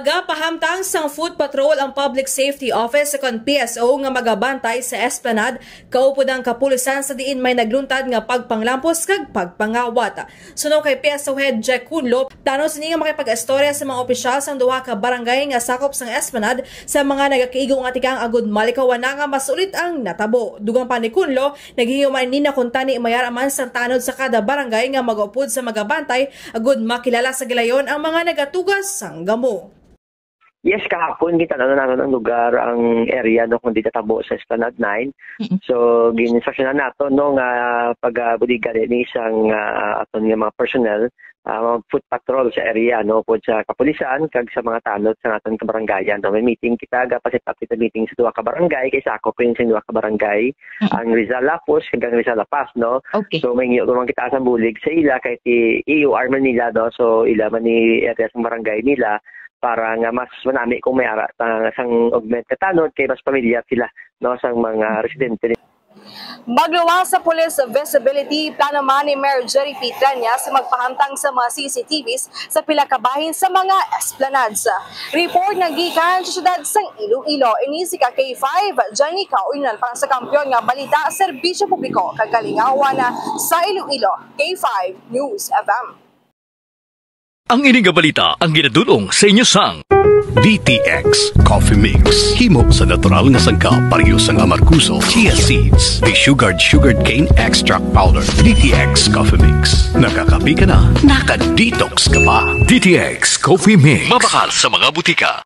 Nagapahamtang sang Food Patrol ang Public Safety Office sa PSO nga magabantay sa Esplanade kaupod ang kapulisan sa diin may nagluntad nga pagpanglampos kag pagpangawat. Suno kay PSO Head Jack Kunlo, plano sini nga makipag-istorya sa mga opisyal sang duha ka barangay nga sakop sang Esplanade sa mga nagakaigo nga tikang agud malikawan na nga masulit ang natabo. Dugang pa ni Kunlo, naghihuman ni na kuntani mayaraman sang tanod sa kada barangay nga mag-upod sa magabantay agud makilala sa gilayon ang mga nagatugas sang gamo. Yes, kahapon kita na ang lugar, ang area no kung di tatabo sa Esplanade 9. So gininstruksyonan nato no nga pagbudigan ni isang aton nga mga personnel food patrol sa area no pod sa kapulisan kag sa mga tanod sa aton ka barangayan. No, may meeting kita gapasit up kita meeting sa duha ka barangay kay sakop rin sa duha ka barangay ang Rizal Lapos kag ang Rizal Lapas no. Okay. So may man kita sa bulig sa ila kay EUR man nila no, so ila man ni area sa barangay nila para nga mas manami kung may ara sang augment katanod kay mas pamilyar sila no sang mga residente. Magluwang sa police visibility, plano man ni Mayor Jerry Pitranya sa magpahantang sa mga CCTVs sa pila ka bahin sa mga esplanades. Report nga gikan sa syudad sang Iloilo. Ini si K5 Jenny Kauinan para sa kampiyon nga balita serbisyo publiko kagalingawan sa Iloilo. K5 News FM. Ang ining balita ang ginadulong sa inyo sang DTX Coffee Mix. Himo sa natural nga sangka pareho sang amarkuso, chia seeds, sugared cane extract powder. DTX Coffee Mix. Nakakapi ka na, naka-detox ka pa. DTX Coffee Mix. Mabakal sa mga butika.